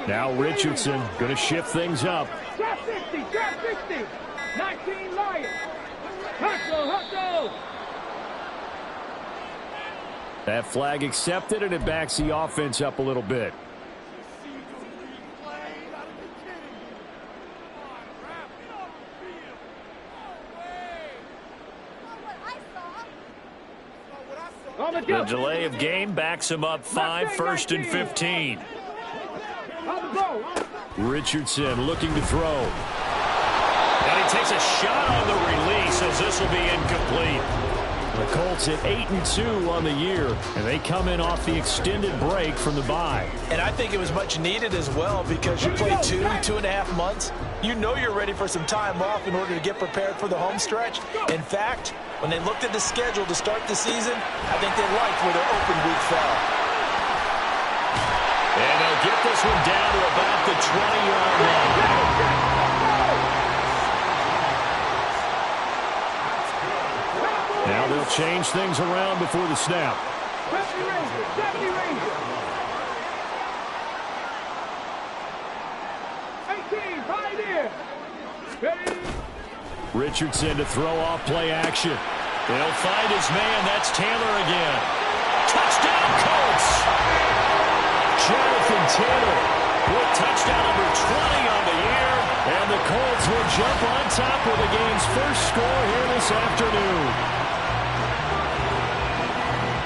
Now Richardson going to shift things up. Drop 60, drop 60. 19 Lions. Hustle. That flag accepted, and it backs the offense up a little bit. The delay of game backs him up 5, 1st and 15. Richardson looking to throw. And he takes a shot on the release as this will be incomplete. The Colts at 8-2 on the year, and they come in off the extended break from the bye. And I think it was much needed as well because you play 2.5 months. You know you're ready for some time off in order to get prepared for the home stretch. In fact, when they looked at the schedule to start the season, I think they liked where their open week fell. And they'll get this one down to about the 20-yard line. Now they'll change things around before the snap. 70 Rangers. 18 Pioneer. Ready? Richardson to throw off play action. They'll find his man. That's Taylor again. Touchdown, Colts! Jonathan Taylor with touchdown number 20 on the year. And the Colts will jump on top with the game's first score here this afternoon.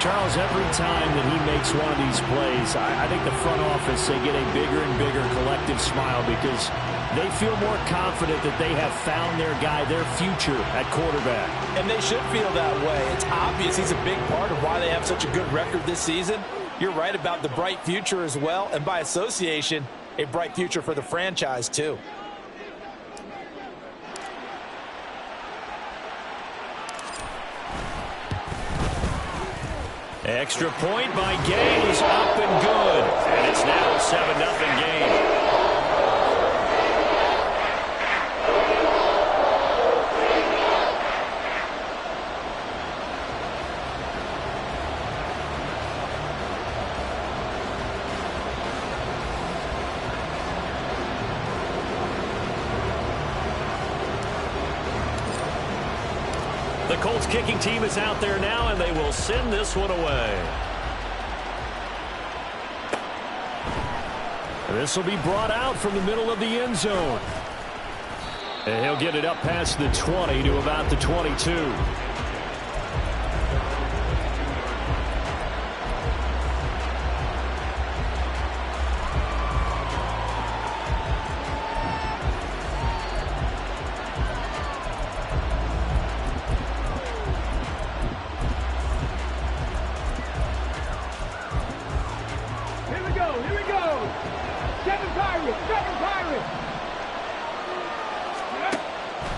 Charles, every time that he makes one of these plays, I think the front office, they get a bigger and bigger collective smile because they feel more confident that they have found their guy, their future at quarterback. And they should feel that way. It's obvious he's a big part of why they have such a good record this season. You're right about the bright future as well, and by association, a bright future for the franchise too. Extra point by Gay is up and good. And it's now a 7-0 game. The Colts kicking team is out there now, and they will send this one away. This will be brought out from the middle of the end zone. And he'll get it up past the 20 to about the 22.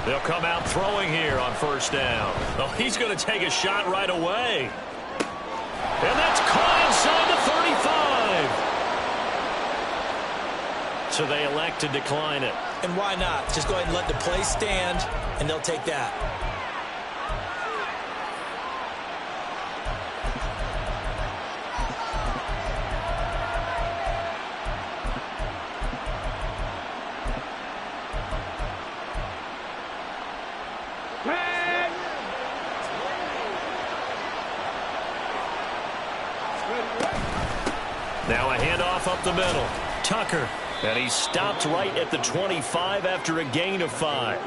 They'll come out throwing here on first down. Oh, he's going to take a shot right away. And that's caught inside the 35. So they elect to decline it. And why not? Just go ahead and let the play stand, and they'll take that. Now a handoff up the middle. Tucker. And he stopped right at the 25 after a gain of 5.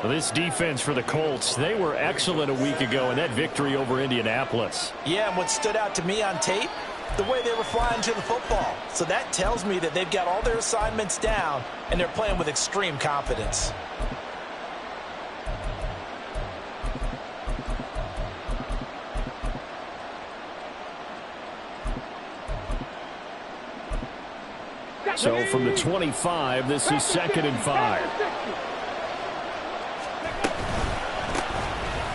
Well, this defense for the Colts, they were excellent a week ago in that victory over Indianapolis. Yeah, and what stood out to me on tape, the way they were flying to the football. So that tells me that they've got all their assignments down, and they're playing with extreme confidence. So from the 25, this is 2nd and 5.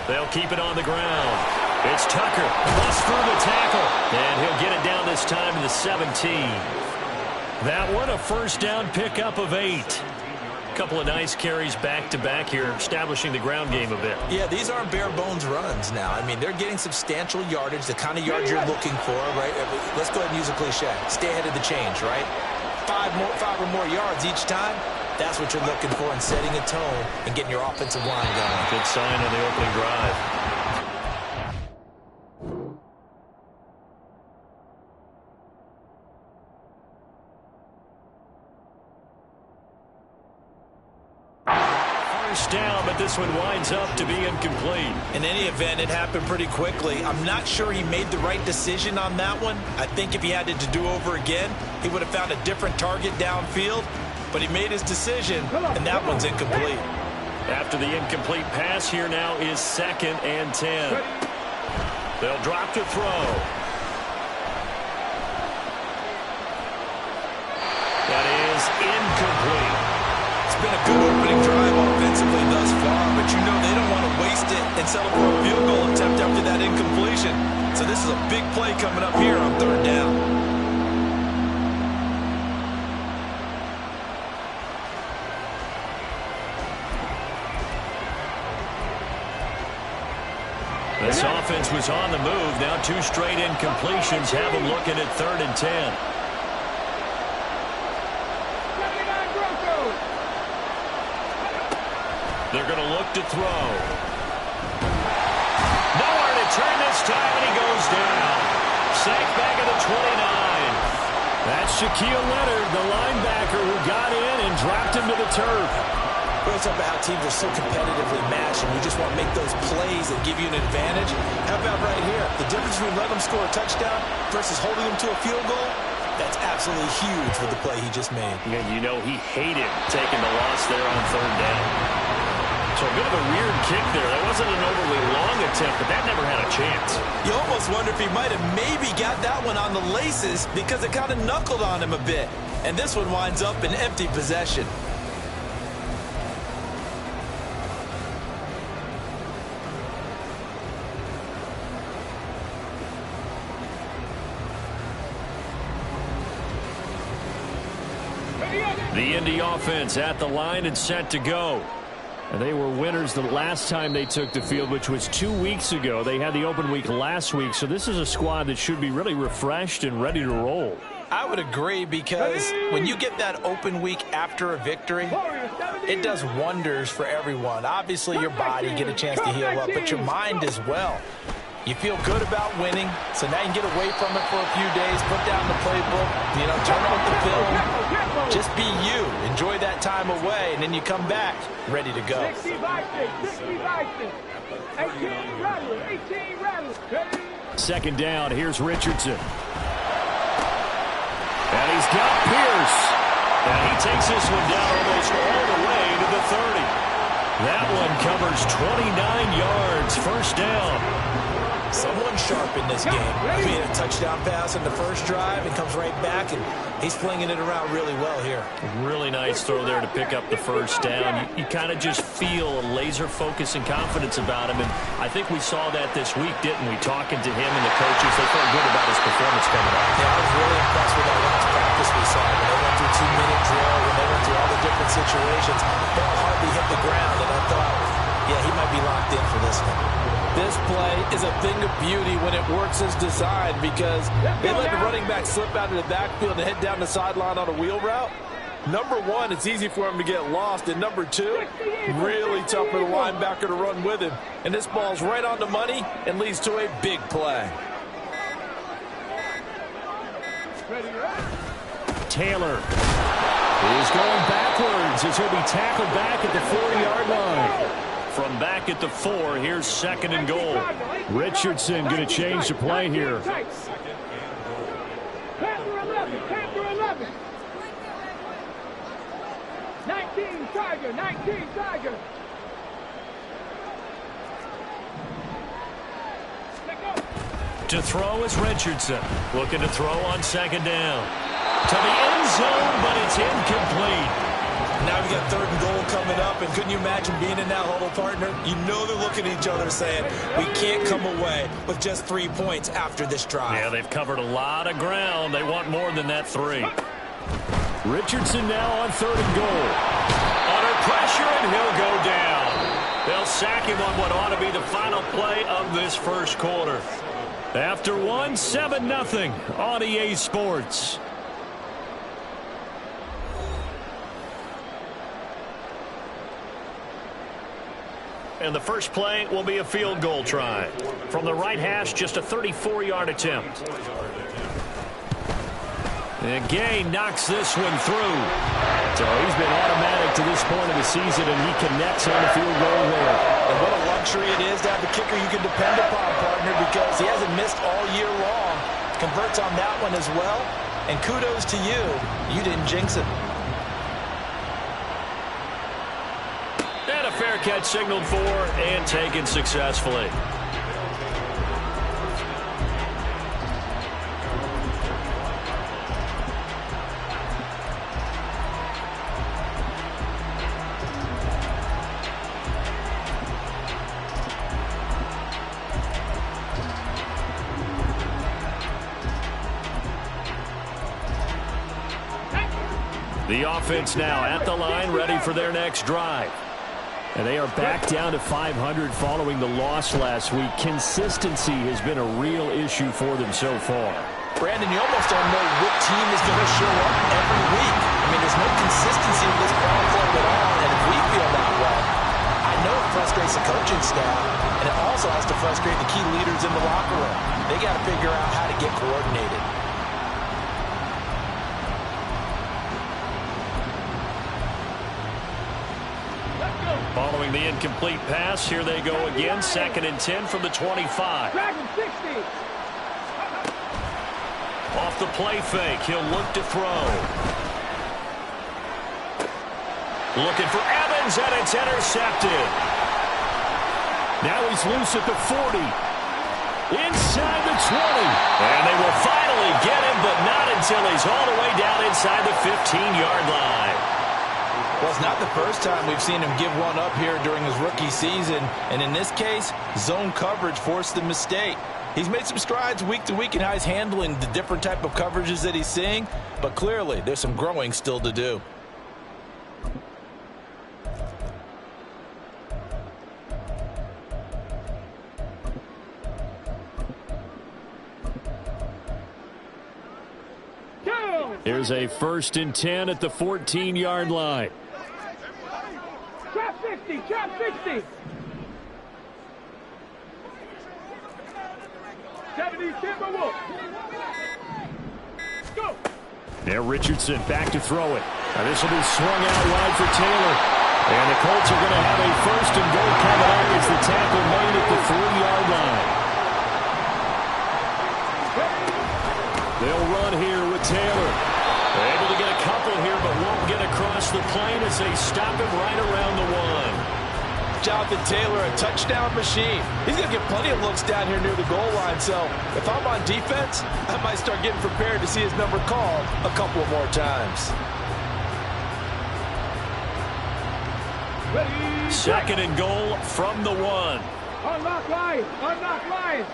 They'll keep it on the ground. It's Tucker. Busts through the tackle. And he'll get it down this time to the 17. That one, a first down pickup of 8. Couple of nice carries back-to-back here, establishing the ground game a bit. Yeah, these aren't bare-bones runs now. I mean, they're getting substantial yardage, the kind of yards you're looking for, right? Let's go ahead and use a cliche. Stay ahead of the change, right? five or more yards each time, that's what you're looking for in setting a tone and getting your offensive line going. Good sign on the opening drive. First down, but this one winds up to be incomplete. In any event, it happened pretty quickly. I'm not sure he made the right decision on that one. I think if he had to do over again, he would have found a different target downfield. But he made his decision, and that one's incomplete. After the incomplete pass, here now is 2nd and 10. They'll drop to throw. That is incomplete. It's been a good opening drive offensively thus far, but you know they don't want to waste it and settle for a field goal attempt after that incompletion. So this is a big play coming up here on 3rd down. This offense was on the move. Now 2 straight incompletions have them looking at 3rd and 10. They're going to look to throw. Nowhere to turn this time, and he goes down. Sacked back at the 29. That's Shaquille Leonard, the linebacker who got in and dropped him to the turf. We always talk about how teams are so competitively matched, and you just want to make those plays that give you an advantage. How about right here? The difference between letting them score a touchdown versus holding them to a field goal, that's absolutely huge with the play he just made. And you know he hated taking the loss there on 3rd down. So a bit of a weird kick there. That wasn't an overly long attempt, but that never had a chance. You almost wonder if he might have maybe got that one on the laces because it kind of knuckled on him a bit. And this one winds up in empty possession. The Indy offense at the line and set to go. And they were winners the last time they took the field, which was 2 weeks ago. They had the open week last week, so this is a squad that should be really refreshed and ready to roll. I would agree, because when you get that open week after a victory, it does wonders for everyone. Obviously, your body get a chance to heal up, but your mind as well. You feel good about winning, so now you can get away from it for a few days, put down the playbook, turn off the film. Just be you. Enjoy that time away, and then you come back ready to go. 18 rattle. 2nd down, here's Richardson. And he's got Pierce. And he takes this one down almost all the way to the 30. That one covers 29 yards, 1st down. Someone sharp in this game. I mean, a touchdown pass in the first drive and comes right back, and he's flinging it around really well here. Really nice throw there to pick up the 1st down. You kind of just feel a laser focus and confidence about him, and I think we saw that this week, didn't we? Talking to him and the coaches, they felt good about his performance coming up. Yeah, I was really impressed with that last practice we saw. When they went through 2-minute drill, when they went through all the different situations, ball hardly hit the ground, and I thought, yeah, he might be locked in for this one. This play is a thing of beauty when it works as designed, because they let the running back slip out of the backfield and head down the sideline on a wheel route. Number one, it's easy for him to get lost. And number two, really tough for the linebacker to run with him. And this ball's right on the money and leads to a big play. Taylor is going backwards as he'll be tackled back at the 40-yard line. From back at the 4, here's 2nd and goal. Richardson going to change the play here. Panther 11. 19 Tiger. To throw is Richardson. Looking to throw on 2nd down. To the end zone, but it's incomplete. Now we got 3rd and goal coming up, and couldn't you imagine being in that huddle, partner? You know they're looking at each other saying, we can't come away with just 3 points after this drive. Yeah, they've covered a lot of ground. They want more than that 3. Richardson now on 3rd and goal. Under pressure, and he'll go down. They'll sack him on what ought to be the final play of this 1st quarter. After 1, 7-0 on EA Sports. And the first play will be a field goal try. From the right hash, just a 34-yard attempt. And Gay knocks this one through. So he's been automatic to this point of the season, and he connects on the field goal there. And what a luxury it is to have a kicker you can depend upon, partner, because he hasn't missed all year long. Converts on that one as well. And kudos to you. You didn't jinx it. And a fair catch signaled for and taken successfully. The offense now at the line, ready for their next drive. And they are back down to 500 following the loss last week. Consistency has been a real issue for them so far. Brandon, you almost don't know what team is going to show up every week. I mean, there's no consistency in this ball club at all, and if we feel that way, I know it frustrates the coaching staff, and it also has to frustrate the key leaders in the locker room. They got to figure out how to get coordinated. Following the incomplete pass, here they go again. 2nd and 10 from the 25. Dragon 60. Off the play fake, he'll look to throw. Looking for Evans, and it's intercepted. Now he's loose at the 40. Inside the 20. And they will finally get him, but not until he's all the way down inside the 15-yard line. Well, it's not the first time we've seen him give one up here during his rookie season. And in this case, zone coverage forced the mistake. He's made some strides week to week in how he's handling the different type of coverages that he's seeing. But clearly, there's some growing still to do. Here's a 1st and 10 at the 14-yard line. Trap 60. Trap 60. 70 Timberwolves. Go. Now Richardson back to throw it. Now this will be swung out wide for Taylor. And the Colts are going to have a 1st and goal coming up as the tackle made at the 3-yard line. They'll run here with Taylor. They're able to get a couple here, but won't get across the plane as they stop him right around the 1. Jonathan Taylor, a touchdown machine. He's going to get plenty of looks down here near the goal line. So if I'm on defense, I might start getting prepared to see his number called a couple more times. Ready. 2nd and goal from the 1. Unlock line. Unlock line.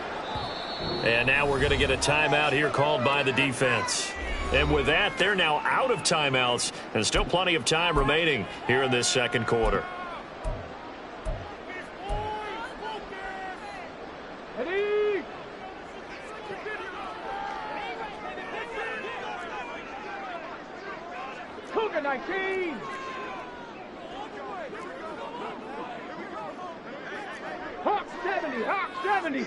And now we're going to get a timeout here called by the defense. And with that, they're now out of timeouts, and still plenty of time remaining here in this 2nd quarter. Ready. Cougar 19. Hawk 70. Hawk 70.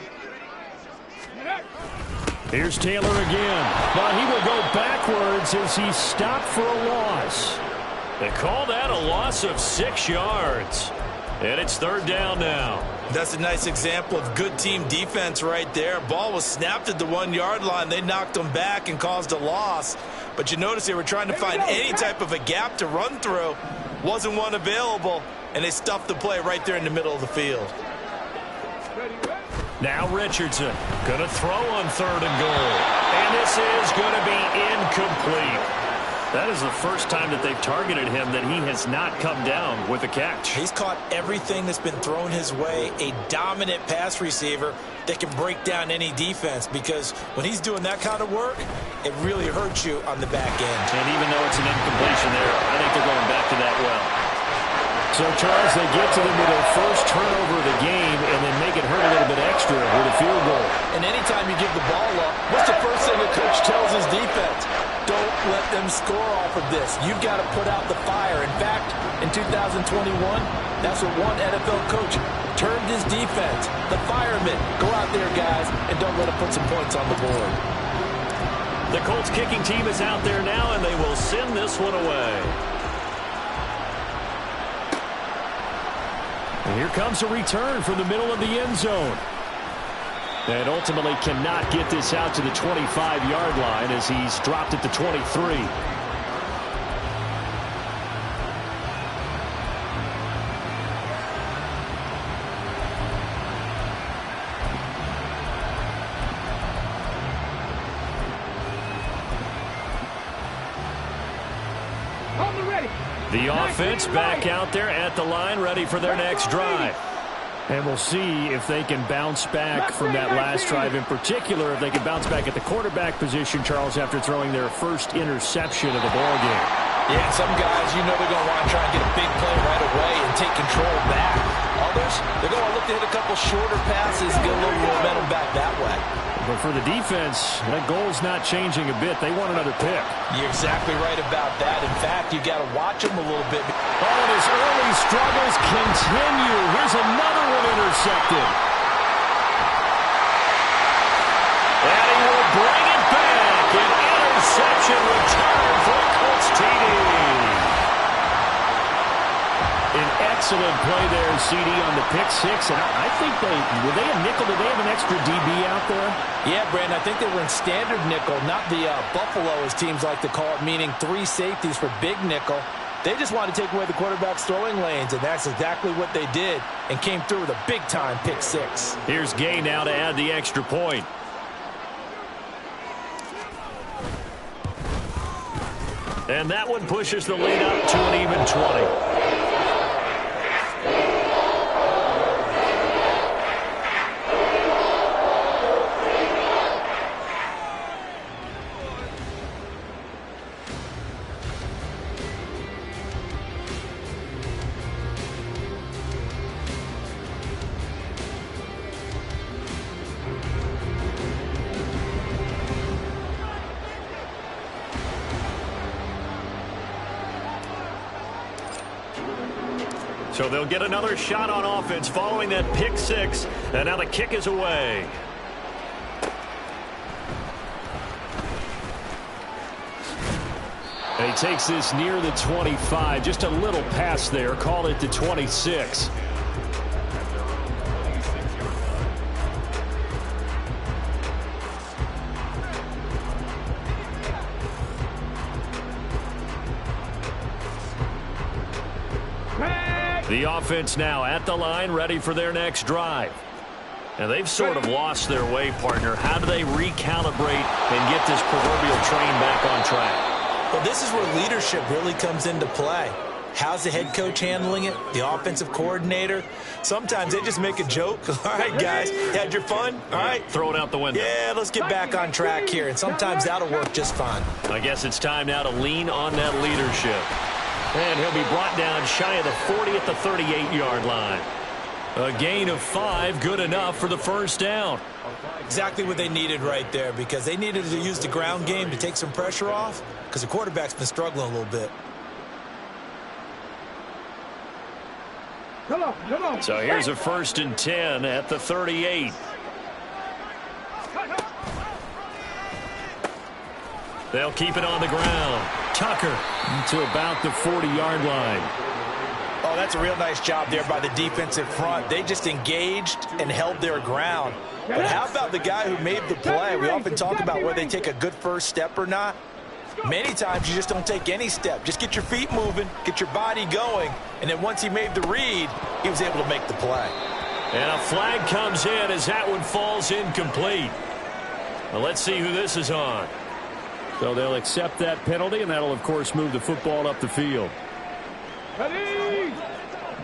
Here's Taylor again. But he will go backwards as he stopped for a loss. They call that a loss of 6 yards. And it's 3rd down now. That's a nice example of good team defense right there. Ball was snapped at the 1-yard line. They knocked them back and caused a loss. But you notice they were trying to find any type of a gap to run through. Wasn't one available, and they stuffed the play right there in the middle of the field. Now Richardson going to throw on 3rd and goal. And this is going to be incomplete. That is the first time that they've targeted him that he has not come down with a catch. He's caught everything that's been thrown his way. A dominant pass receiver that can break down any defense, because when he's doing that kind of work, it really hurts you on the back end. And even though it's an incompletion there, I think they're going back to that well. So, Charles, they get to them with their first turnover of the game and then make it hurt a little bit extra with a field goal. And anytime you give the ball up, what's the first thing a coach tells his defense? Don't let them score off of this. You've got to put out the fire. In fact, in 2021, that's what one NFL coach turned his defense. The firemen, go out there, guys, and don't let them put some points on the board. The Colts kicking team is out there now, and they will send this one away. And here comes a return from the middle of the end zone. And ultimately cannot get this out to the 25-yard line as he's dropped it to 23. The offense back out there at the line, ready for their next drive. And we'll see if they can bounce back from that last drive in particular, if they can bounce back at the quarterback position, Charles, after throwing their first interception of the ballgame. Yeah, some guys, you know they're going to want to try and get a big play right away and take control back. Others, they're going to look to hit a couple shorter passes and get a little momentum back that way. But for the defense, that goal's not changing a bit. They want another pick. You're exactly right about that. In fact, you got to watch them a little bit. Oh, and his early struggles continue. Here's another one intercepted. And he will bring it back. An interception return for the Colts TD. An excellent play there, CD, on the pick six. And I think were they a nickel? Did they have an extra DB out there? Yeah, Brandon, I think they were in standard nickel, not the Buffalo, as teams like to call it, meaning 3 safeties for big nickel. They just wanted to take away the quarterback's throwing lanes, and that's exactly what they did, and came through with a big-time pick six. Here's Gay now to add the extra point. And that one pushes the lead up to an even 20. So they'll get another shot on offense following that pick six. And now the kick is away. And he takes this near the 25. Just a little pass there. Called it to 26. The offense now at the line, ready for their next drive. And they've sort of lost their way, partner. How do they recalibrate and get this proverbial train back on track? Well, this is where leadership really comes into play. How's the head coach handling it? The offensive coordinator? Sometimes they just make a joke. All right, guys, had your fun? All right. Throw it out the window. Yeah, let's get back on track here. And sometimes that'll work just fine. I guess it's time now to lean on that leadership. And he'll be brought down shy of the 40 at the 38-yard line. A gain of 5, good enough for the first down. Exactly what they needed right there, because they needed to use the ground game to take some pressure off, because the quarterback's been struggling a little bit. Come on. So here's a 1st and 10 at the 38. They'll keep it on the ground. Tucker to about the 40-yard line. Oh, that's a real nice job there by the defensive front. They just engaged and held their ground. But how about the guy who made the play? We often talk about whether they take a good first step or not. Many times you just don't take any step. Just get your feet moving, get your body going, and then once he made the read, he was able to make the play. And a flag comes in as that one falls incomplete. Well, let's see who this is on. So they'll accept that penalty, and that'll, of course, move the football up the field. Ready?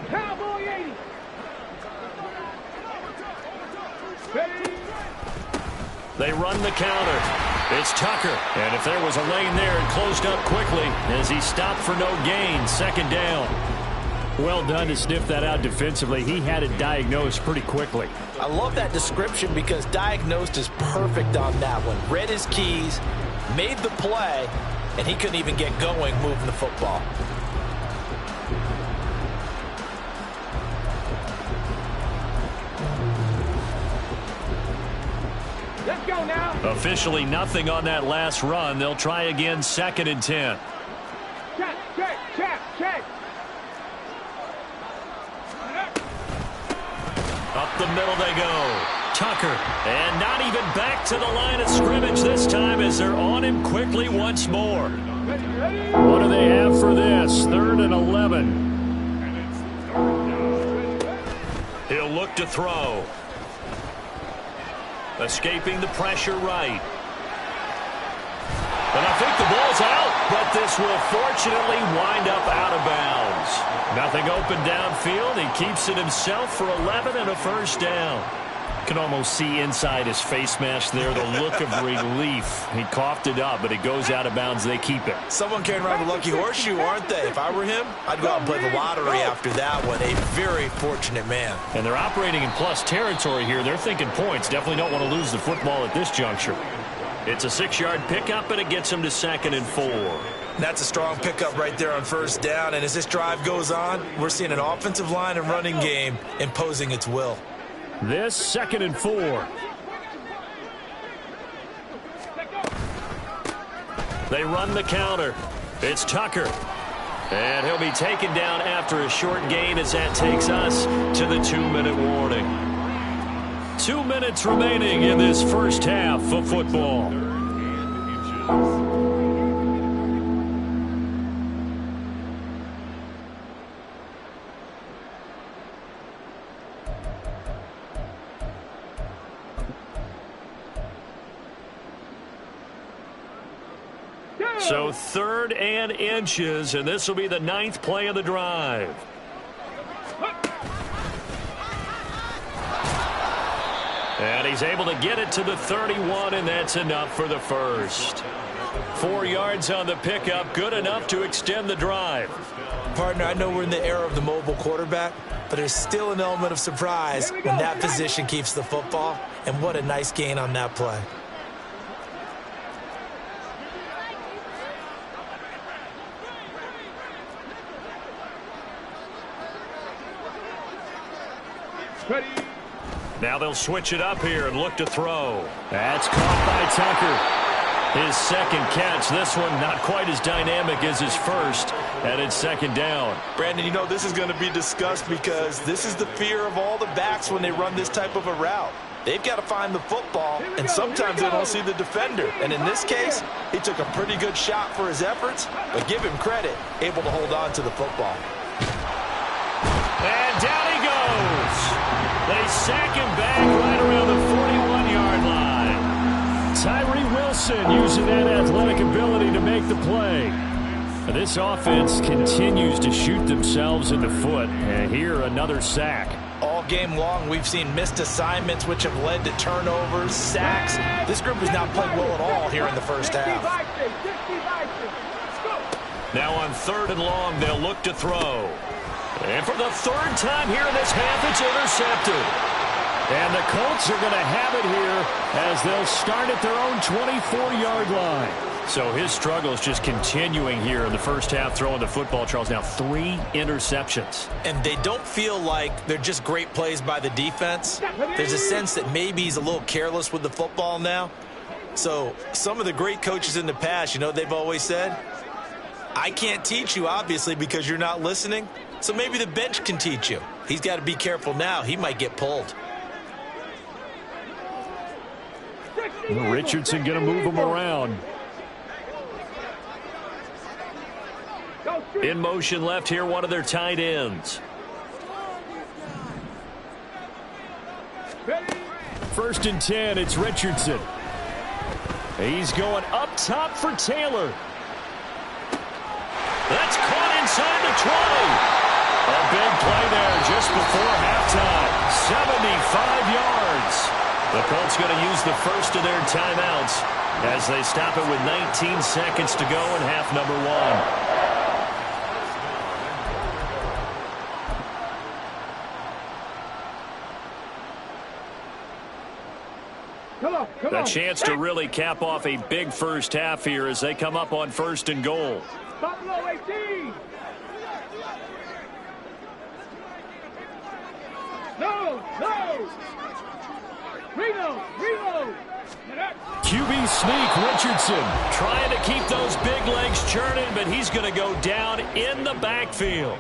Cowboy 80. Ready? They run the counter. It's Tucker. And if there was a lane there, it closed up quickly as he stopped for no gain. 2nd down. Well done to sniff that out defensively. He had it diagnosed pretty quickly. I love that description because diagnosed is perfect on that one. Read his keys, made the play, and he couldn't even get going moving the football. Officially nothing on that last run. They'll try again, 2nd and 10. Check. Up the middle they go. Tucker. And not even back to the line of scrimmage this time as they're on him quickly once more. What do they have for this? 3rd and 11. He'll look to throw. Escaping the pressure right. And I think the ball's out, but this will fortunately wind up out of bounds. Nothing open downfield. He keeps it himself for 11 and a first down. Can almost see inside his face mask there the look of relief. He coughed it up, but it goes out of bounds. They keep it. Someone carrying around the lucky horseshoe, aren't they? If I were him, I'd go out and play the lottery after that one. A very fortunate man. And they're operating in plus territory here. They're thinking points. Definitely don't want to lose the football at this juncture. It's a 6-yard pickup, and it gets him to 2nd and 4. That's a strong pickup right there on first down. And as this drive goes on, we're seeing an offensive line and running game imposing its will. This 2nd and 4. They run the counter. It's Tucker. And he'll be taken down after a short gain as that takes us to the 2-minute warning. 2 minutes remaining in this first half of football. So 3rd and inches, and this will be the 9th play of the drive. And he's able to get it to the 31, and that's enough for the first. 4 yards on the pickup, good enough to extend the drive. Partner, I know we're in the era of the mobile quarterback, but there's still an element of surprise when that position keeps the football, and what a nice gain on that play. Now they'll switch it up here and look to throw. That's caught by Tucker. His 2nd catch. This one not quite as dynamic as his first, and it's 2nd down. Brandon, you know this is going to be discussed because this is the fear of all the backs when they run this type of a route. They've got to find the football, and sometimes they don't see the defender. And in this case, he took a pretty good shot for his efforts, but give him credit, able to hold on to the football. And down he goes. They sack him back right around the 41-yard line. Tyree Wilson using that athletic ability to make the play. This offense continues to shoot themselves in the foot. And here, another sack. All game long, we've seen missed assignments, which have led to turnovers, sacks. This group has not played well at all here in the first half. Now on 3rd and long, they'll look to throw. And for the 3rd time here in this half, it's intercepted. And the Colts are going to have it here as they'll start at their own 24-yard line. So his struggle is just continuing here in the first half, throwing the football, Charles. Now 3 interceptions. And they don't feel like they're just great plays by the defense. There's a sense that maybe he's a little careless with the football now. So some of the great coaches in the past, you know, they've always said, I can't teach you, obviously, because you're not listening. So maybe the bench can teach you. He's got to be careful now. He might get pulled. Richardson going to move him around. In motion left here, one of their tight ends. 1st and 10, it's Richardson. He's going up top for Taylor. That's caught inside the 20. A big play there just before halftime. 75 yards. The Colts going to use the first of their timeouts as they stop it with 19 seconds to go in half number 1. A chance to really cap off a big first half here as they come up on 1st and goal. Buffalo 18. No. Reload. QB sneak, Richardson. Trying to keep those big legs churning, but he's going to go down in the backfield.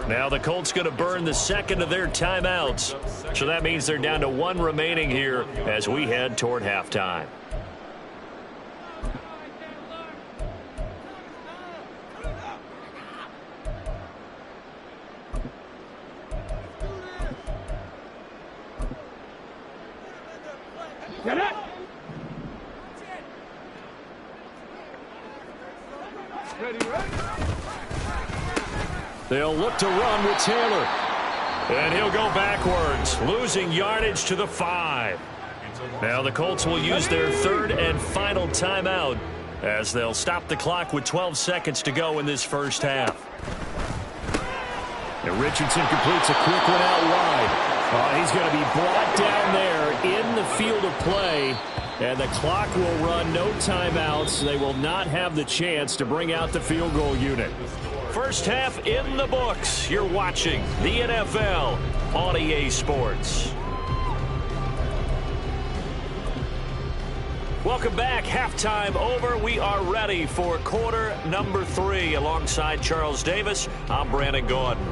Now the Colts going to burn the second of their timeouts. So that means they're down to one remaining here as we head toward halftime. Get it. Ready, ready. They'll look to run with Taylor. And he'll go backwards, losing yardage to the 5. Now the Colts will use their third and final timeout as they'll stop the clock with 12 seconds to go in this first half. And Richardson completes a quick one out wide. He's going to be brought down there in the field of play. And the clock will run, no timeouts. They will not have the chance to bring out the field goal unit. First half in the books. You're watching the NFL on EA Sports. Welcome back. Halftime over. We are ready for quarter number 3. Alongside Charles Davis, I'm Brandon Gordon.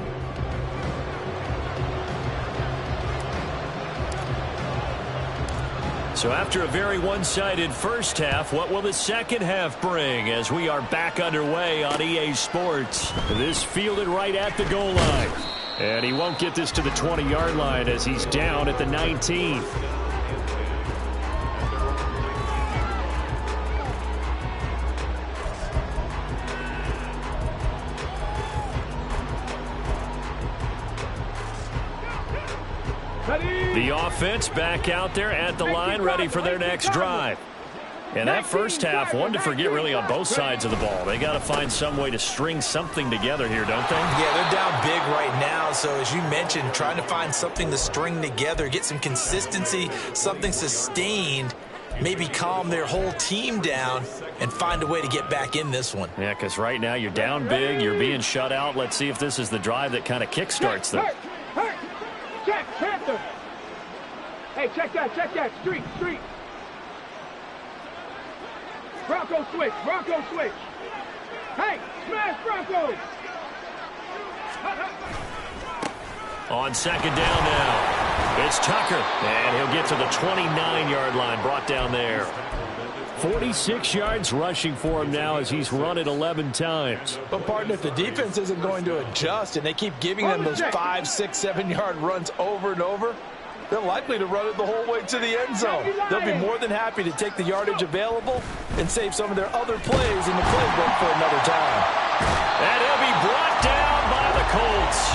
So after a very one-sided first half, what will the second half bring as we are back underway on EA Sports? This fielded right at the goal line. And he won't get this to the 20-yard line as he's down at the 19. The offense back out there at the line, ready for their next drive. And that first half, one to forget really on both sides of the ball. They got to find some way to string something together here, don't they? Yeah, they're down big right now. So as you mentioned, trying to find something to string together, get some consistency, something sustained, maybe calm their whole team down and find a way to get back in this one. Yeah, because right now you're down big, you're being shut out. Let's see if this is the drive that kind of kickstarts them. Check, Panther. Hey, check that. Street. Bronco switch. Hey, smash Bronco. On second down now, it's Tucker. And he'll get to the 29-yard line, brought down there. 46 yards rushing for him now as he's run it 11 times. But, partner, if the defense isn't going to adjust and they keep giving them those 5, 6, 7-yard runs over and over, they're likely to run it the whole way to the end zone. They'll be more than happy to take the yardage available and save some of their other plays in the playbook for another time. And he'll be brought down by the Colts.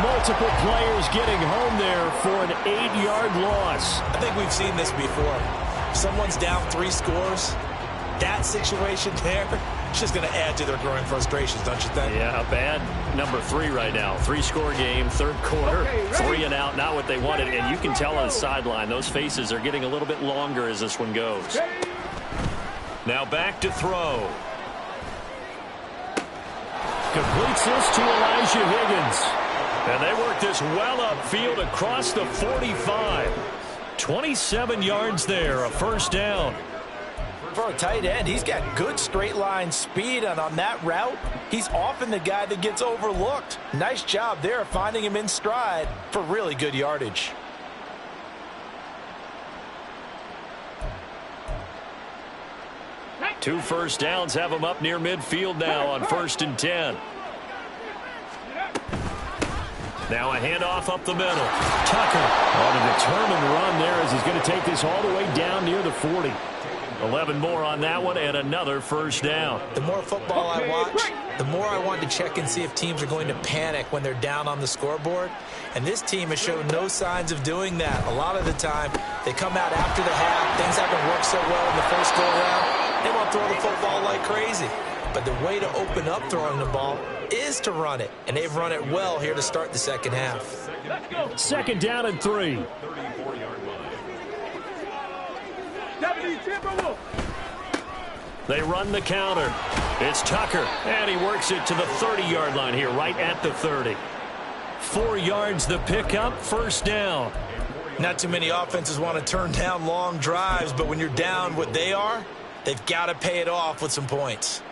Multiple players getting home there for an 8-yard loss. I think we've seen this before. Someone's down 3 scores. That situation there, it's just going to add to their growing frustrations, don't you think? Yeah, bad number 3 right now. 3-score game, third quarter, 3 and out, not what they wanted. And you can tell on the sideline, those faces are getting a little bit longer as this one goes. Now back to throw. Completes this to Elijah Higgins. And they work this well upfield across the 45. 27 yards there, a first down. For a tight end, he's got good straight line speed, and on that route, he's often the guy that gets overlooked. Nice job there finding him in stride for really good yardage. Two first downs have him up near midfield now on 1st and 10. Now a handoff up the middle. Tucker on a determined run there as he's going to take this all the way down near the 40. 11 more on that one and another first down. The more football I watch, the more I want to check and see if teams are going to panic when they're down on the scoreboard. And this team has shown no signs of doing that. A lot of the time, they come out after the half. Things haven't worked so well in the first go-around. They want to throw the football like crazy. But the way to open up throwing the ball is to run it. And they've run it well here to start the second half. Second down and 3. They run the counter. It's Tucker, and he works it to the 30-yard line here, right at the 30. 4 yards the pickup, first down. Not too many offenses want to turn down long drives, but when you're down what they are, they've got to pay it off with some points.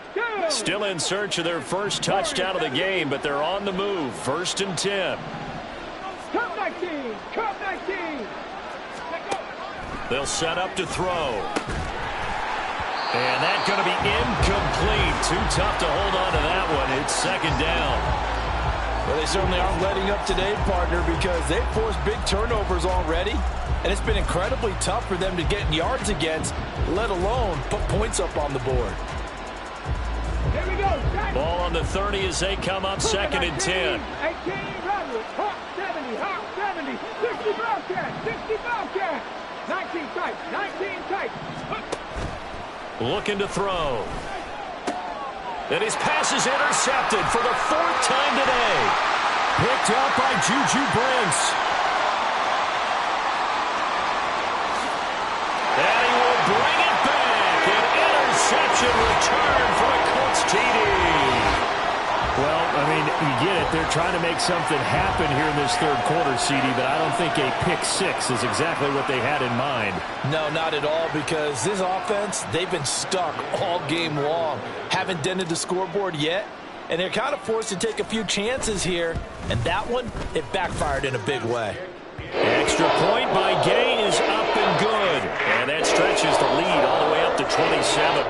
Still in search of their first touchdown of the game, but they're on the move. 1st and 10. Come 19. Come 19. They'll set up to throw. And that's going to be incomplete. Too tough to hold on to that one. It's 2nd down. Well, they certainly aren't letting up today, partner, because they've forced big turnovers already. And it's been incredibly tough for them to get yards against, let alone put points up on the board. Here we go. Ball on the 30 as they come up 2nd and 10. 18, Robert. Hawk 70. Hawk 70. 60 Bobcat. 60 Bobcat. 19 tight. 19 tight. Looking to throw. And his pass is intercepted for the 4th time today. Picked up by Juju Brents. And he will bring it back. An interception return for a Colts TD. Well, I mean, you get it. They're trying to make something happen here in this 3rd quarter, CD, but I don't think a pick 6 is exactly what they had in mind. No, not at all, because this offense, they've been stuck all game long. Haven't dented the scoreboard yet, and they're kind of forced to take a few chances here, and that one, it backfired in a big way. Extra point by Gay is up and good, and that stretches the lead all the way up to 27.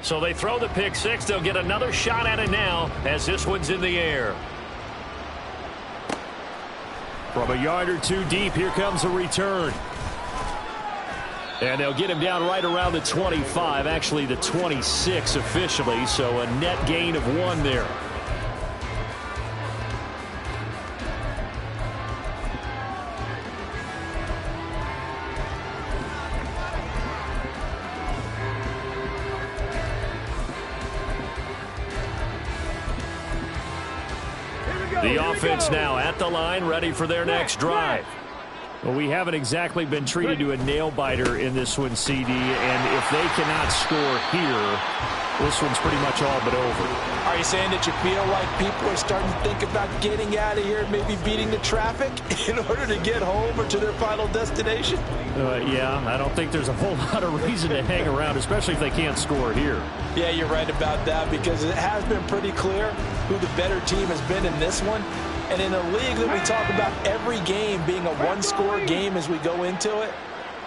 So they throw the pick 6. They'll get another shot at it now as this one's in the air. From a yard or 2 deep, here comes a return. And they'll get him down right around the 25, actually the 26 officially, so a net gain of 1 there. The offense now at the line, ready for their next drive. Well, we haven't exactly been treated to a nail-biter in this one, CD, and if they cannot score here, this one's pretty much all but over. Are you saying that you feel like people are starting to think about getting out of here, maybe beating the traffic in order to get home or to their final destination? Yeah, I don't think there's a whole lot of reason to hang around, especially if they can't score here. Yeah, you're right about that, because it has been pretty clear who the better team has been in this one. And in a league that we talk about every game being a one-score game as we go into it,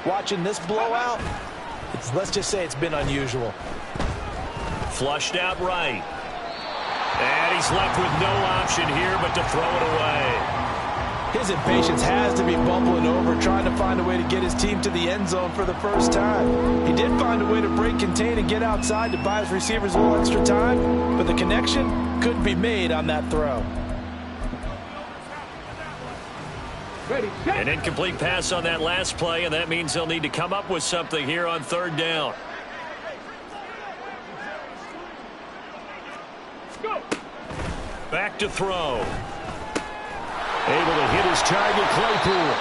watching this blowout, let's just say it's been unusual. Flushed out right. And he's left with no option here but to throw it away. His impatience has to be bubbling over, trying to find a way to get his team to the end zone for the first time. He did find a way to break contain and get outside to buy his receivers a little extra time, but the connection couldn't be made on that throw. An incomplete pass on that last play, and that means they'll need to come up with something here on 3rd down. Back to throw. Able to hit his target, Claypool.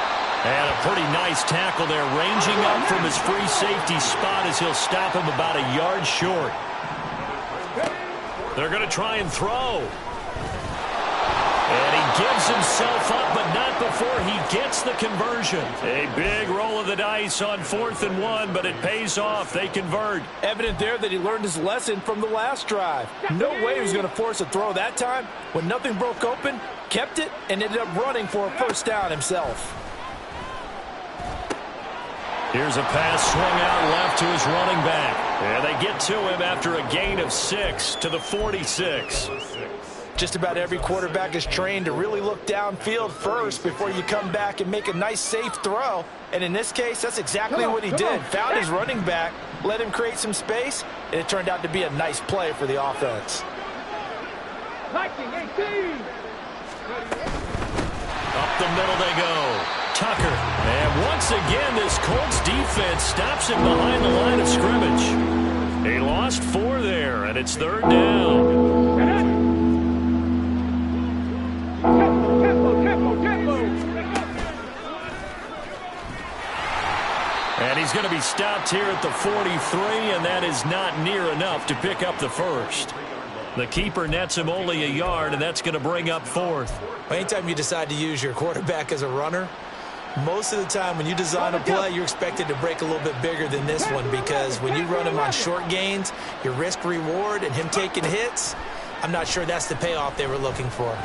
And a pretty nice tackle there, ranging up from his free safety spot as he'll stop him about a yard short. They're going to try and throw. And he gives himself up, but not before he gets the conversion. A big roll of the dice on 4th and 1, but it pays off. They convert. Evident there that he learned his lesson from the last drive. No way he was going to force a throw that time. When nothing broke open, kept it, and ended up running for a 1st down himself. Here's a pass swung out left to his running back. And they get to him after a gain of 6 to the 46. Just about every quarterback is trained to really look downfield first before you come back and make a nice, safe throw. And in this case, that's exactly what he did. Found his running back, let him create some space, and it turned out to be a nice play for the offense. Viking 18. Up the middle they go. Tucker. And once again, this Colts defense stops him behind the line of scrimmage. He lost 4 there, and it's 3rd down. And he's going to be stopped here at the 43, and that is not near enough to pick up the first. The keeper nets him only a yard, and that's going to bring up fourth. Anytime you decide to use your quarterback as a runner, most of the time when you design a play, you're expected to break a little bit bigger than this one, because when you run him on short gains, your risk-reward and him taking hits, I'm not sure that's the payoff they were looking for.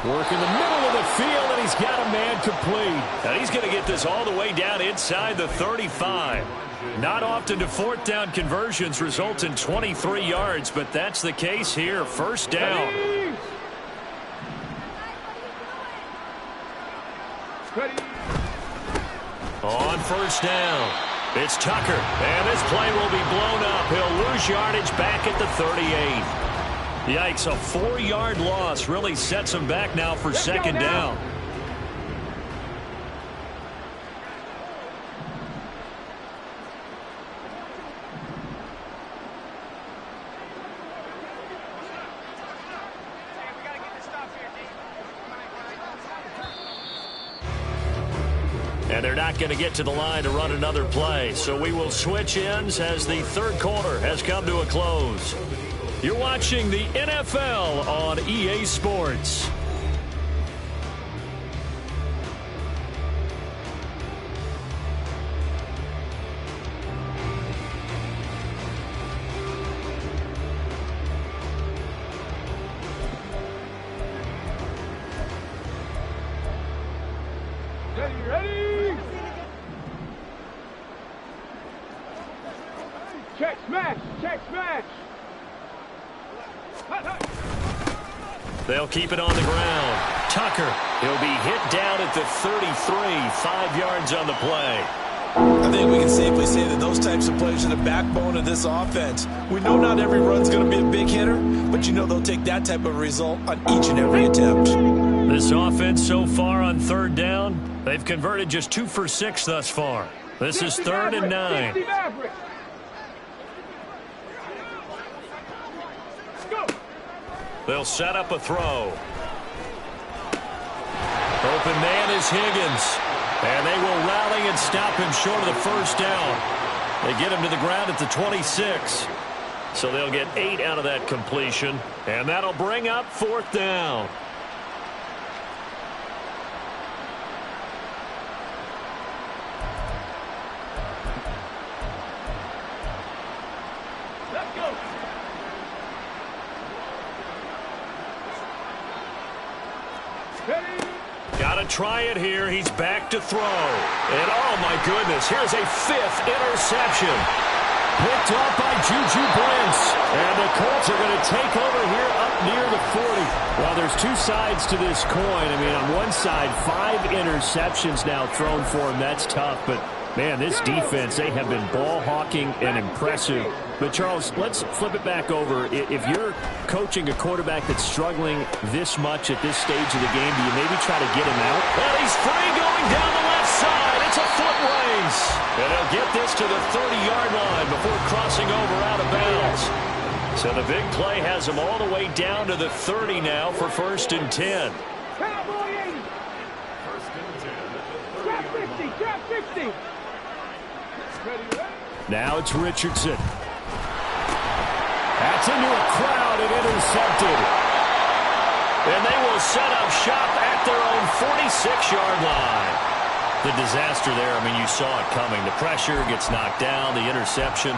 Work in the middle of the field, and he's got a man complete. And he's going to get this all the way down inside the 35. Not often do fourth down conversions result in 23 yards, but that's the case here. First down. On first down, it's Tucker, and this play will be blown up. He'll lose yardage back at the 38. Yikes, a 4-yard loss really sets him back now for second down. And they're not going to get to the line to run another play. So we will switch ends as the third quarter has come to a close. You're watching the NFL on EA Sports. Ready? Check smash! Check smash! They'll keep it on the ground. Tucker, he'll be hit down at the 33, 5 yards on the play. I think we can safely say that those types of plays are the backbone of this offense. We know not every run's going to be a big hitter, but you know they'll take that type of result on each and every attempt. This offense so far on third down, they've converted just 2 for 6 thus far. This is 3rd and 9. They'll set up a throw. Open man is Higgins. And they will rally and stop him short of the first down. They get him to the ground at the 26. So they'll get 8 out of that completion. And that'll bring up 4th down. Got to try it here. He's back to throw. And, oh, my goodness, here's a 5th interception. Picked off by Juju Brents. And the Colts are going to take over here up near the 40. Well, there's 2 sides to this coin. I mean, on one side, 5 interceptions now thrown for him. That's tough. But, man, this defense, they have been ball hawking and impressive. But, Charles, let's flip it back over. If you're coaching a quarterback that's struggling this much at this stage of the game, do you maybe try to get him out? Well, he's free going down the left side. It's a foot race. And he'll get this to the 30-yard line before crossing over out of bounds. So the big play has him all the way down to the 30 now for 1st and 10. Cowboy 80. Drop 50. Drop 50. Now it's Richardson. That's into a crowd and intercepted. And they will set up shop at their own 46-yard line. The disaster there, I mean, you saw it coming. The pressure gets knocked down, the interception.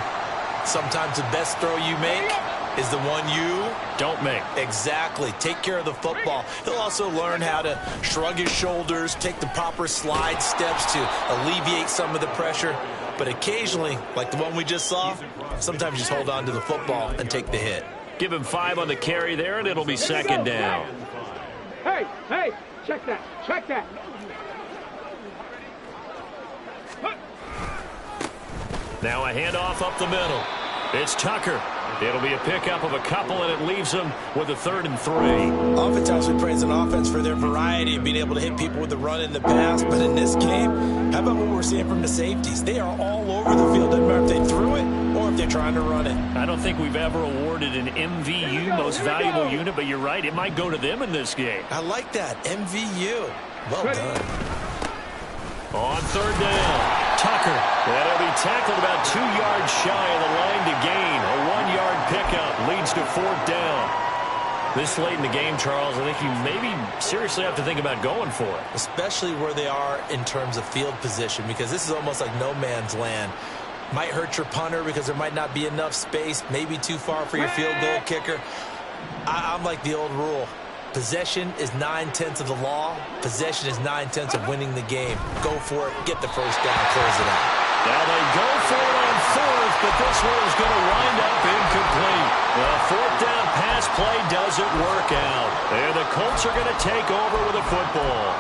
Sometimes the best throw you make is the one you don't make. Exactly. Take care of the football. He'll also learn how to shrug his shoulders, take the proper slide steps to alleviate some of the pressure. But occasionally, like the one we just saw, sometimes just hold on to the football and take the hit. Give him 5 on the carry there, and it'll be 2nd down. Hey, check that. Check that. Now a handoff up the middle. It's Tucker. It'll be a pickup of a couple, and it leaves them with a 3rd and 3. Oftentimes we praise an offense for their variety of being able to hit people with the run in the pass. But in this game, how about what we're seeing from the safeties? They are all over the field. Doesn't matter if they threw it or if they're trying to run it. I don't think we've ever awarded an MVU, most valuable unit, but you're right. It might go to them in this game. I like that. MVU. Well done. On 3rd down, Tucker. That'll be tackled about 2 yards shy of the line to gain. A 1-yard pickup leads to 4th down. This late in the game, Charles, I think you maybe seriously have to think about going for it. Especially where they are in terms of field position, because this is almost like no man's land. Might hurt your punter because there might not be enough space, maybe too far for your field goal kicker. I'm like the old rule. Possession is 9/10 of the law. Possession is 9/10 of winning the game. Go for it. Get the first down. Close it out. Now they go for it on 4th, but this one is going to wind up incomplete. The 4th down pass play doesn't work out. And the Colts are going to take over with a football.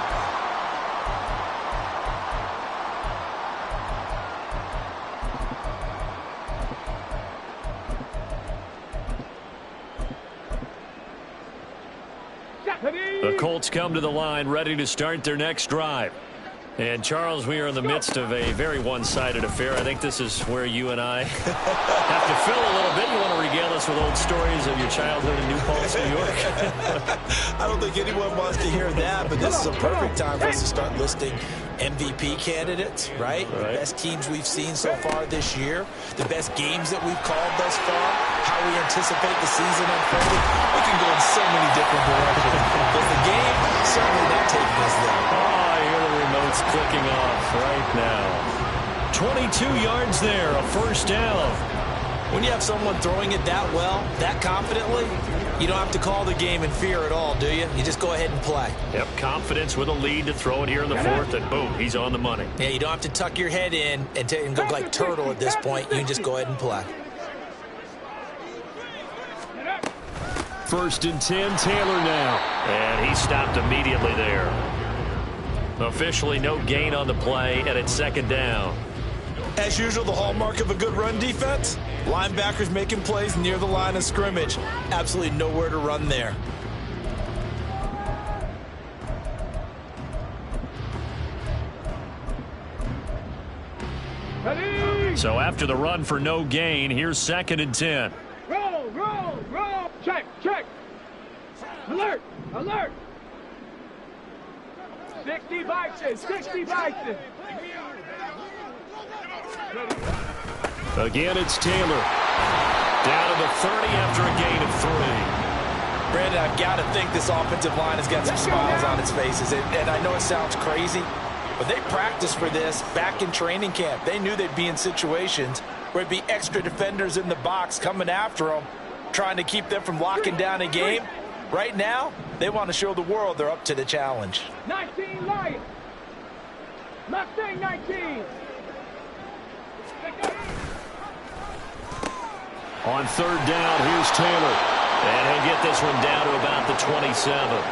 The Colts come to the line ready to start their next drive. And, Charles, we are in the midst of a very one-sided affair. I think this is where you and I have to fill a little bit. You want to regale us with old stories of your childhood in New Paltz, New York? I don't think anyone wants to hear that, but this is a perfect time for us to start listing MVP candidates, right? The best teams we've seen so far this year, the best games that we've called thus far, how we anticipate the season unfolding. We can go in so many different directions. But the game, certainly not taking us there. Oh, I hear the remote's clicking off right now. 22 yards there, a first down. When you have someone throwing it that well, that confidently, you don't have to call the game in fear at all, do you? You just go ahead and play. Yep, confidence with a lead to throw it here in the 4th, and boom, he's on the money. Yeah, you don't have to tuck your head in and go like turtle at this point. You can just go ahead and play. 1st and 10, Taylor now. And he stopped immediately there. Officially no gain on the play, and it's 2nd down. As usual, the hallmark of a good run defense, linebackers making plays near the line of scrimmage. Absolutely nowhere to run there. So after the run for no gain, here's 2nd and 10. Roll, roll, roll. Check, check. Alert, alert. 60 Bison, 60 Bison. Again, it's Taylor. Down to the 30 after a gain of 3. Brandon, I've got to think this offensive line has got some smiles on its faces. And I know it sounds crazy, but they practiced for this back in training camp. They knew they'd be in situations where it'd be extra defenders in the box coming after them, trying to keep them from locking down a game. Right now, they want to show the world they're up to the challenge. 19 Lions. Mustang 19. On 3rd down, here's Taylor. And he'll get this one down to about the 27.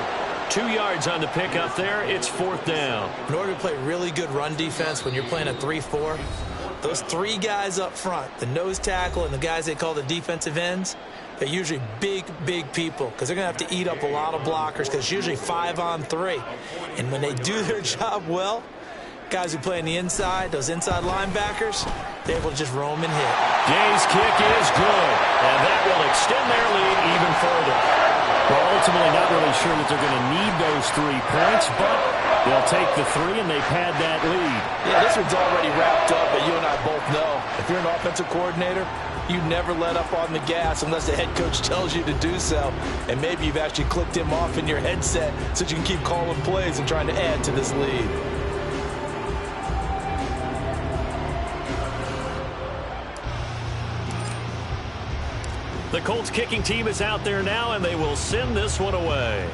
2 yards on the pickup there. It's 4th down. In order to play really good run defense when you're playing a 3-4, those 3 guys up front, the nose tackle and the guys they call the defensive ends, they're usually big, big people because they're going to have to eat up a lot of blockers because it's usually 5-on-3. And when they do their job well, guys who play on the inside, those inside linebackers, they're able to just roam and hit. Gay's kick is good, and that will extend their lead even further. Well, ultimately not really sure that they're going to need those 3 points, but they'll take the 3 and they've had that lead. Yeah, this one's already wrapped up, but you and I both know if you're an offensive coordinator, you never let up on the gas unless the head coach tells you to do so. And maybe you've actually clicked him off in your headset so you can keep calling plays and trying to add to this lead. The Colts kicking team is out there now, and they will send this one away.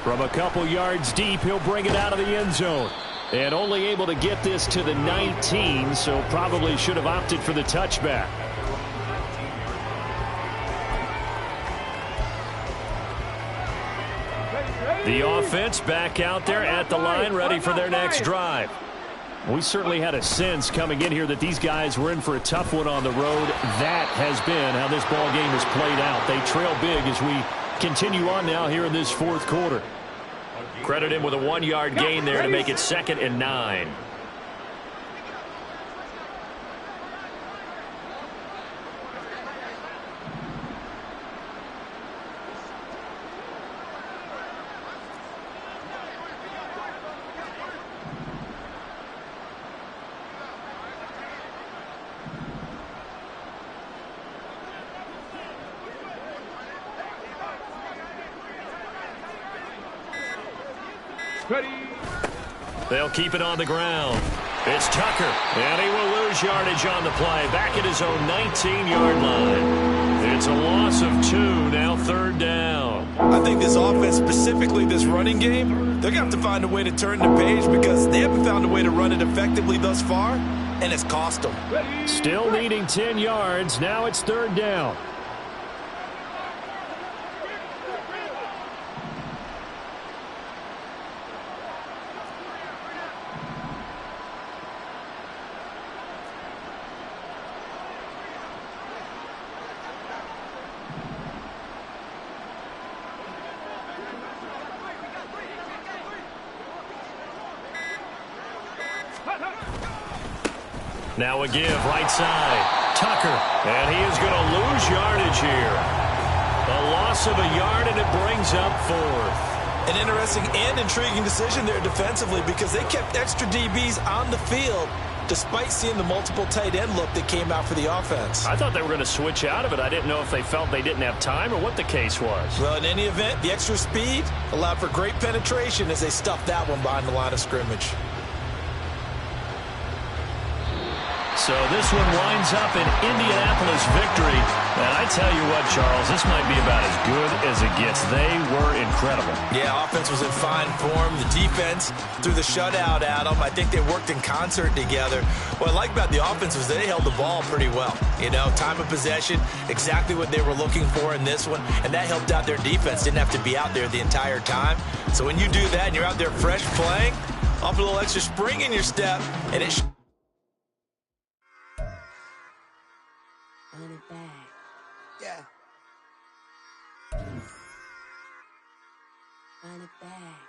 From a couple yards deep, he'll bring it out of the end zone. And only able to get this to the 19, so probably should have opted for the touchback. The offense back out there at the line, ready for their next drive. We certainly had a sense coming in here that these guys were in for a tough one on the road. That has been how this ball game has played out. They trail big as we continue on now here in this 4th quarter. Credit him with a 1-yard gain there to make it 2nd and 9. Ready. They'll keep it on the ground. It's Tucker, and he will lose yardage on the play. Back at his own 19-yard line. It's a loss of 2, now 3rd down. I think this offense, specifically this running game, they're going to have to find a way to turn the page because they haven't found a way to run it effectively thus far, and it's cost them. Still needing 10 yards. Now it's 3rd down. Now a give, right side. Tucker, and he is going to lose yardage here. A loss of a yard, and it brings up 4th. An interesting and intriguing decision there defensively because they kept extra DBs on the field despite seeing the multiple tight end look that came out for the offense. I thought they were going to switch out of it. I didn't know if they felt they didn't have time or what the case was. Well, in any event, the extra speed allowed for great penetration as they stuffed that one behind the line of scrimmage. So this one winds up an Indianapolis victory. And I tell you what, Charles, this might be about as good as it gets. They were incredible. Yeah, offense was in fine form. The defense threw the shutout at them. I think they worked in concert together. What I like about the offense was they held the ball pretty well. You know, time of possession, exactly what they were looking for in this one. And that helped out their defense. Didn't have to be out there the entire time. So when you do that and you're out there fresh playing, off a little extra spring in your step, and it Run it back. Yeah. Run it back.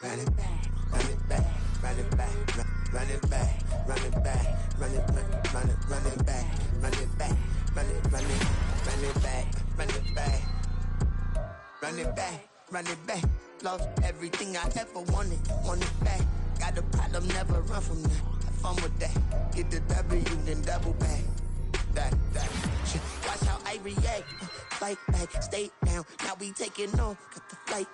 Run it back. Run it back. Run it back. Run it back. Run it back. Run it back. Run it back. Run it back. Run it back. Run it back. Run it back. Run it back. Run it back. Lost everything I ever wanted. Want it back. Got a problem, never run from that. Have fun with that. Get the W, then double back. That. Shit. Watch how I react. Fight back, stay down. Now we taking off. Got the flight.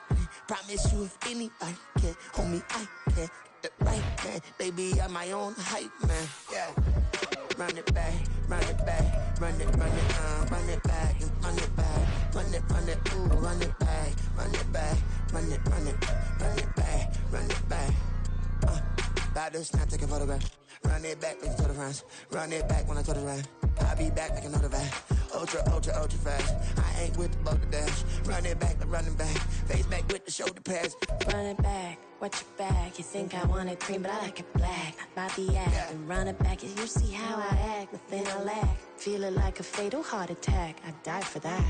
Promise you if anybody can hold me, I can. Get the right man. Baby, I'm my own hype man. Yeah. Run it back, run it back, run it back, run it back, run it back, ooh, run it back, run it back, run it back, run it back. About to snap, take a photograph. Run it back, make it to the front. Run it back when I touch the ride. I'll be back like another van. Ultra fast. I ain't with the boat to dash. Run it back, running back. Face back with the shoulder pads. Run it back, watch your back. You think I want it cream, but I like it black. Not by the act. And run it back, and you see how I act. Nothing I lack. Feel it like a fatal heart attack. I'd die for that.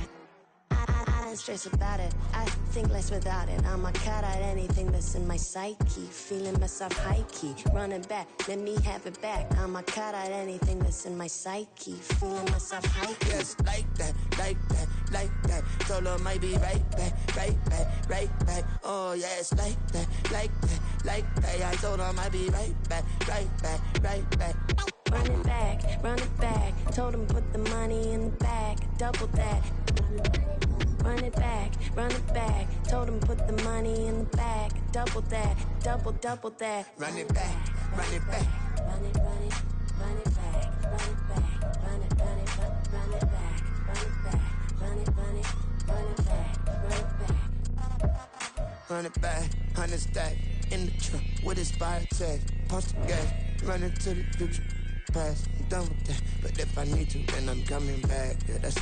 I don't stress about it. I think less without it. I'ma cut out anything that's in my psyche. Feeling myself high key. Running back, let me have it back. I'ma cut out anything that's in my psyche. Feeling myself high key. Yes, like that, like that, like that. Told her might be right back, right back, right back. Oh yes, like that, like that, like that. I told her might be right back, right back, right back. Run it back, run it back. Told him put the money in the bag. Double that. Run it back, run it back. Told him put the money in the bag. Double that, double that. Run it back, run it back. Run it, run it, run it back, run it back, run it, run it, run it back, run it back, run it, run it, run it back, run it back. Run it back, 100 stack in the truck with his fire tag. Punch the gas, run into the future past. I'm done with that, but if I need to, then I'm coming back. Yeah, that's